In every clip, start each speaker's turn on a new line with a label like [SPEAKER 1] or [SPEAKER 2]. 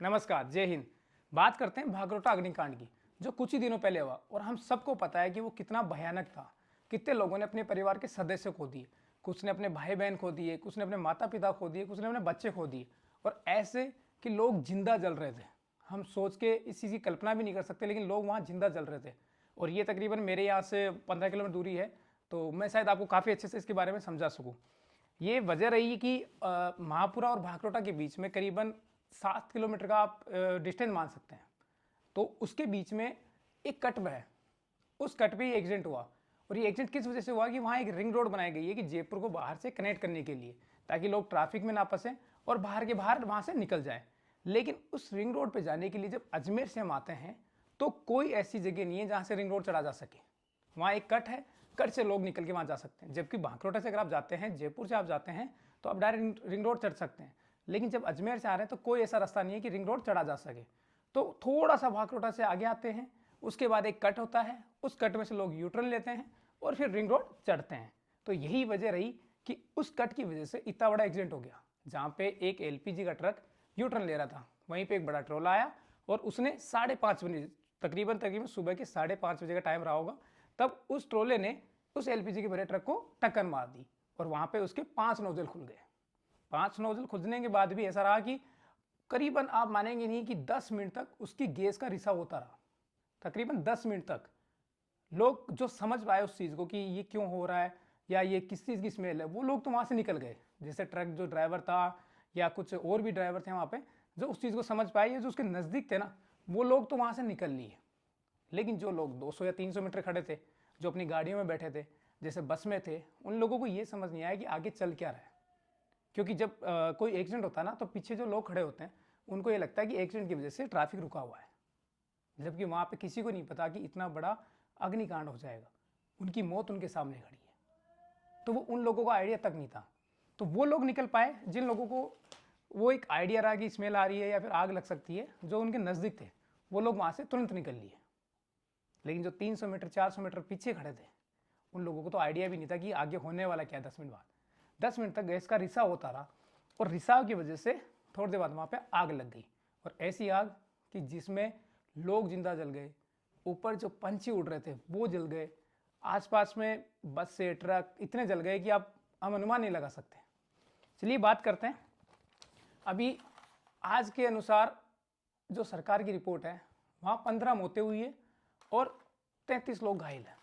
[SPEAKER 1] नमस्कार, जय हिंद। बात करते हैं भागरोटा अग्निकांड की, जो कुछ ही दिनों पहले हुआ और हम सबको पता है कि वो कितना भयानक था। कितने लोगों ने अपने परिवार के सदस्य खो दिए, कुछ ने अपने भाई बहन खो दिए, कुछ ने अपने माता पिता खो दिए, कुछ ने अपने बच्चे खो दिए और ऐसे कि लोग जिंदा जल रहे थे। हम सोच के इस चीज़ की कल्पना भी नहीं कर सकते, लेकिन लोग वहाँ जिंदा जल रहे थे। और ये तकरीबन मेरे यहाँ से 15 किलोमीटर दूरी है, तो मैं शायद आपको काफ़ी अच्छे से इसके बारे में समझा सकूँ। ये वजह रही कि महापुरा और भागरोटा के बीच में करीबन 7 किलोमीटर का आप डिस्टेंस मान सकते हैं। तो उसके बीच में एक कट है, उस कट पे ही एक्सीडेंट हुआ। और ये एक्सीडेंट किस वजह से हुआ कि वहाँ एक रिंग रोड बनाई गई है कि जयपुर को बाहर से कनेक्ट करने के लिए, ताकि लोग ट्रैफिक में ना फंसें और बाहर के बाहर वहाँ से निकल जाए। लेकिन उस रिंग रोड पे जाने के लिए जब अजमेर से हम आते हैं तो कोई ऐसी जगह नहीं है जहाँ से रिंग रोड चढ़ा जा सके। वहाँ एक कट है, कट से लोग निकल के वहाँ जा सकते हैं। जबकि भागरोटा से अगर आप जाते हैं, जयपुर से आप जाते हैं, तो आप डायरेक्ट रिंग रोड चढ़ सकते हैं। लेकिन जब अजमेर से आ रहे हैं तो कोई ऐसा रास्ता नहीं है कि रिंग रोड चढ़ा जा सके। तो थोड़ा सा भागरोटा से आगे आते हैं, उसके बाद एक कट होता है, उस कट में से लोग यू टर्न लेते हैं और फिर रिंग रोड चढ़ते हैं। तो यही वजह रही कि उस कट की वजह से इतना बड़ा एक्सीडेंट हो गया, जहाँ पे एक एलपीजी का ट्रक यू टर्न ले रहा था, वहीं पे एक बड़ा ट्रोला आया और उसने 5:30 बजे, तकरीबन सुबह के 5:30 बजे का टाइम रहा होगा, तब उस ट्रोले ने उस एलपीजी के भरे ट्रक को टक्कर मार दी और वहाँ पे उसके 5 नोजल खुल गए। 5 नोजल खुलने के बाद भी ऐसा रहा कि करीबन आप मानेंगे नहीं कि 10 मिनट तक उसकी गैस का रिसाव होता रहा। तकरीबन 10 मिनट तक लोग जो समझ पाए उस चीज़ को कि ये क्यों हो रहा है या ये किस चीज़ की स्मेल है, वो लोग तो वहाँ से निकल गए। जैसे ट्रक जो ड्राइवर था या कुछ और भी ड्राइवर थे वहाँ पे, जो उस चीज़ को समझ पाए या जो उसके नज़दीक थे ना, वो लोग तो वहाँ से निकल लिए। लेकिन जो लोग 200 या 300 मीटर खड़े थे, जो अपनी गाड़ियों में बैठे थे, जैसे बस में थे, उन लोगों को ये समझ नहीं आया कि आगे चल क्या रहा है। क्योंकि जब कोई एक्सीडेंट होता है ना, तो पीछे जो लोग खड़े होते हैं उनको ये लगता है कि एक्सीडेंट की वजह से ट्रैफिक रुका हुआ है, जबकि वहाँ पे किसी को नहीं पता कि इतना बड़ा अग्निकांड हो जाएगा। उनकी मौत उनके सामने खड़ी है, तो वो उन लोगों का आइडिया तक नहीं था। तो वो लोग निकल पाए जिन लोगों को वो एक आइडिया रहा कि स्मेल आ रही है या फिर आग लग सकती है, जो उनके नज़दीक थे, वो लोग वहाँ से तुरंत निकल लिए। लेकिन जो 300 मीटर 400 मीटर पीछे खड़े थे, उन लोगों को तो आइडिया भी नहीं था कि आगे होने वाला क्या है। 10 मिनट बाद, 10 मिनट तक गैस का रिसाव होता रहा और रिसाव की वजह से थोड़ी देर बाद वहाँ पे आग लग गई। और ऐसी आग कि जिसमें लोग जिंदा जल गए, ऊपर जो पंछी उड़ रहे थे वो जल गए, आसपास में बस से ट्रक इतने जल गए कि हम अनुमान नहीं लगा सकते। चलिए बात करते हैं। अभी आज के अनुसार जो सरकार की रिपोर्ट है, वहाँ 15 मौतें हुई है और 33 लोग घायल हैं,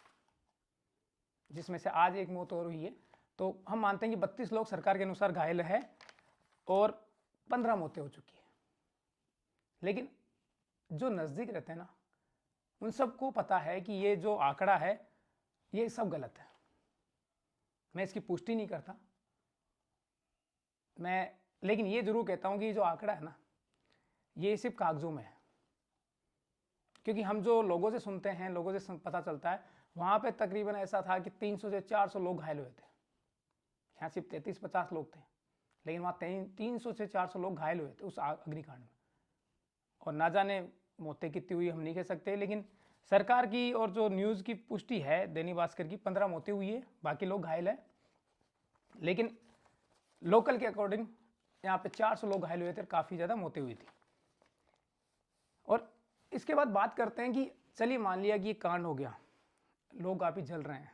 [SPEAKER 1] जिसमें से आज एक मौत और हुई है। तो हम मानते हैं कि 32 लोग सरकार के अनुसार घायल है और 15 मौतें हो चुकी है। लेकिन जो नज़दीक रहते हैं ना, उन सबको पता है कि ये जो आंकड़ा है ये सब गलत है। मैं इसकी पुष्टि नहीं करता, लेकिन ये जरूर कहता हूँ कि ये जो आंकड़ा है ना, ये सिर्फ कागजों में है। क्योंकि हम जो लोगों से सुनते हैं, लोगों से पता चलता है, वहाँ पे तकरीबन ऐसा था कि 300 से 400 लोग घायल हुए थे। यहाँ सिर्फ 33-50 लोग थे, लेकिन वहाँ 300 से 400 लोग घायल हुए थे उस अग्निकांड में। और ना जाने मौतें कितनी हुई हम नहीं कह सकते, लेकिन सरकार की और जो न्यूज़ की पुष्टि है दैनिक भास्कर की, 15 मौतें हुई है, बाकी लोग घायल है। लेकिन लोकल के अकॉर्डिंग यहाँ पे 400 लोग घायल हुए थे, काफ़ी ज़्यादा मौतें हुई थी। और इसके बाद बात करते हैं कि चलिए मान लिया कि ये कांड हो गया, लोग काफ़ी जल रहे हैं,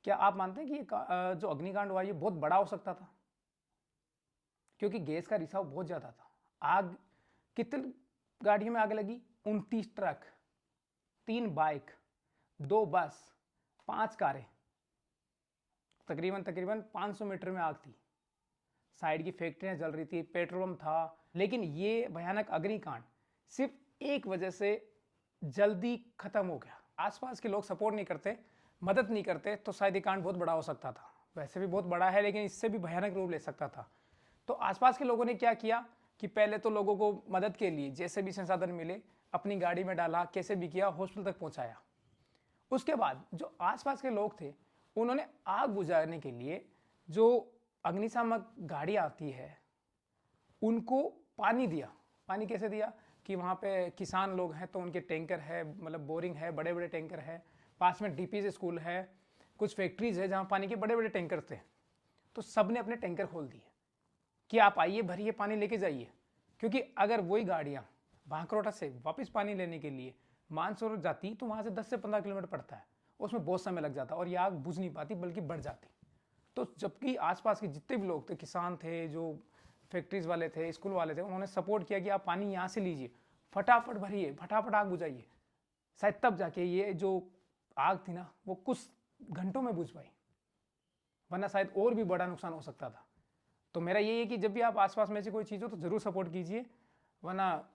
[SPEAKER 1] क्या आप मानते हैं कि ये जो अग्निकांड हुआ ये बहुत बड़ा हो सकता था? क्योंकि गैस का रिसाव बहुत ज़्यादा था। आग कितनी गाड़ियों में आग लगी? 29 ट्रक, 3 बाइक, 2 बस, 5 कारें, तकरीबन 500 मीटर में आग थी। साइड की फैक्ट्रियां जल रही थी, पेट्रोल पंप था। लेकिन ये भयानक अग्निकांड सिर्फ एक वजह से जल्दी खत्म हो गया। आसपास के लोग सपोर्ट नहीं करते, मदद नहीं करते, तो शायद ये कांड बहुत बड़ा हो सकता था। वैसे भी बहुत बड़ा है, लेकिन इससे भी भयानक रूप ले सकता था। तो आसपास के लोगों ने क्या किया कि पहले तो लोगों को मदद के लिए जैसे भी संसाधन मिले अपनी गाड़ी में डाला, कैसे भी किया, हॉस्पिटल तक पहुंचाया। उसके बाद जो आसपास के लोग थे, उन्होंने आग बुझाने के लिए जो अग्निशामक गाड़ी आती है उनको पानी दिया। पानी कैसे दिया कि वहाँ पे किसान लोग हैं तो उनके टैंकर है, मतलब बोरिंग है, बड़े बड़े टैंकर है, पास में डीपीज स्कूल है, कुछ फैक्ट्रीज है जहाँ पानी के बड़े बड़े टैंकर थे। तो सब ने अपने टैंकर खोल दिए कि आप आइए, भरिए, पानी लेके जाइए। क्योंकि अगर वही गाड़ियाँ भांकरोटा से वापस पानी लेने के लिए मानसरोवर जाती तो वहाँ से 10 से 15 किलोमीटर पड़ता है, उसमें बहुत समय लग जाता और ये आग बुझ नहीं पाती बल्कि बढ़ जाती। तो जबकि आसपास के जितने भी लोग थे, किसान थे, जो फैक्ट्रीज वाले थे, स्कूल वाले थे, उन्होंने सपोर्ट किया कि आप पानी यहाँ से लीजिए, फटाफट भरिए, फटाफट आग बुझाइए, शायद तब जाके ये जो आग थी ना वो कुछ घंटों में बुझ पाई, वरना शायद और भी बड़ा नुकसान हो सकता था। तो मेरा यही है कि जब भी आप आसपास में से कोई चीज़ हो तो ज़रूर सपोर्ट कीजिए, वरना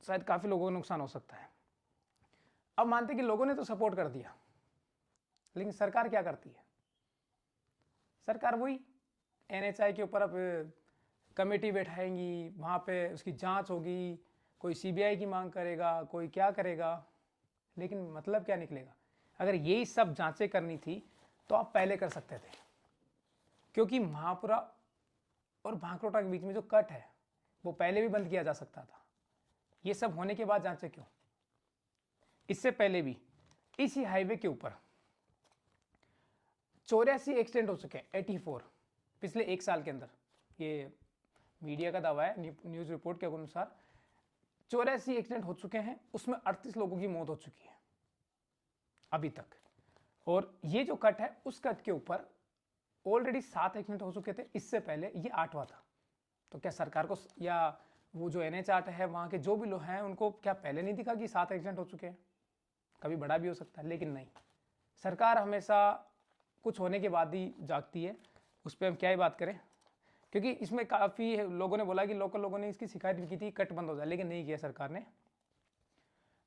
[SPEAKER 1] शायद काफ़ी लोगों को नुकसान हो सकता है। अब मानते कि लोगों ने तो सपोर्ट कर दिया, लेकिन सरकार क्या करती है? सरकार वही NHAI के ऊपर अब कमेटी बैठाएंगी, वहाँ पे उसकी जांच होगी, कोई CBI की मांग करेगा, कोई क्या करेगा, लेकिन मतलब क्या निकलेगा? अगर यही सब जांचें करनी थी तो आप पहले कर सकते थे, क्योंकि महापुरा और भांकरोटा के बीच में जो कट है वो पहले भी बंद किया जा सकता था। ये सब होने के बाद जांचें क्यों? इससे पहले भी इसी हाईवे के ऊपर 84 एक्सीडेंट हो चुके हैं, 84 पिछले एक साल के अंदर। ये मीडिया का दावा है, न्यूज़ रिपोर्ट के अनुसार 84 एक्सीडेंट हो चुके हैं, उसमें 38 लोगों की मौत हो चुकी है अभी तक। और ये जो कट है उस कट के ऊपर ऑलरेडी 7 एक्सीडेंट हो चुके थे, इससे पहले ये 8वां था। तो क्या सरकार को या वो जो NH8 है वहाँ के जो भी लोग हैं उनको क्या पहले नहीं दिखा कि 7 एक्सीडेंट हो चुके हैं? कभी बड़ा भी हो सकता है, लेकिन नहीं, सरकार हमेशा कुछ होने के बाद ही जागती है। उस पर हम क्या ही बात करें, क्योंकि इसमें काफ़ी लोगों ने बोला कि लोकल लोगों ने इसकी शिकायत भी की थी कट बंद हो जाए, लेकिन नहीं किया सरकार ने।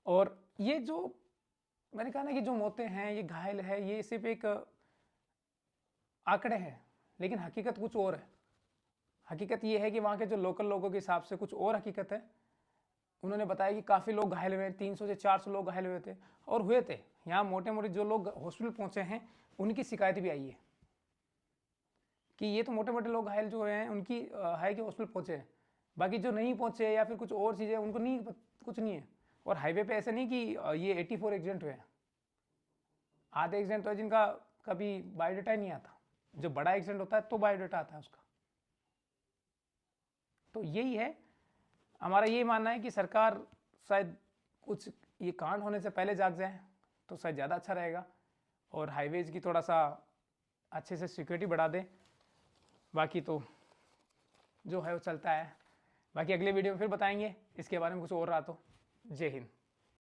[SPEAKER 1] और ये जो मैंने कहा ना कि जो मौतें हैं, ये घायल है, ये सिर्फ एक आंकड़े हैं, लेकिन हकीकत कुछ और है। हकीकत ये है कि वहाँ के जो लोकल लोगों के हिसाब से कुछ और हकीकत है। उन्होंने बताया कि काफ़ी लोग घायल हुए, 300 से 400 लोग घायल हुए थे, और हुए थे यहाँ मोटे मोटे जो लोग हॉस्पिटल पहुँचे हैं उनकी शिकायत भी आई है कि ये तो मोटे मोटे लोग घायल जो हैं उनकी है कि हॉस्पिटल पहुँचे हैं, बाकी जो नहीं पहुँचे या फिर कुछ और चीज़ें उनको नहीं, कुछ नहीं है। और हाईवे पे ऐसे नहीं कि ये 84 एक्सीडेंट हुए हैं, आधे एक्सीडेंट हुए जिनका कभी बायोडाटा ही नहीं आता। जब बड़ा एक्सीडेंट होता है तो बायोडाटा आता है उसका। तो यही है हमारा, यही मानना है कि सरकार शायद कुछ ये कांड होने से पहले जाग जाए तो शायद ज़्यादा अच्छा रहेगा, और हाईवेज की थोड़ा सा अच्छे से सिक्योरिटी बढ़ा दे। बाकी तो जो है वो चलता है। बाकी अगले वीडियो में फिर बताएंगे इसके बारे में कुछ और रहा तो। जय हिंद।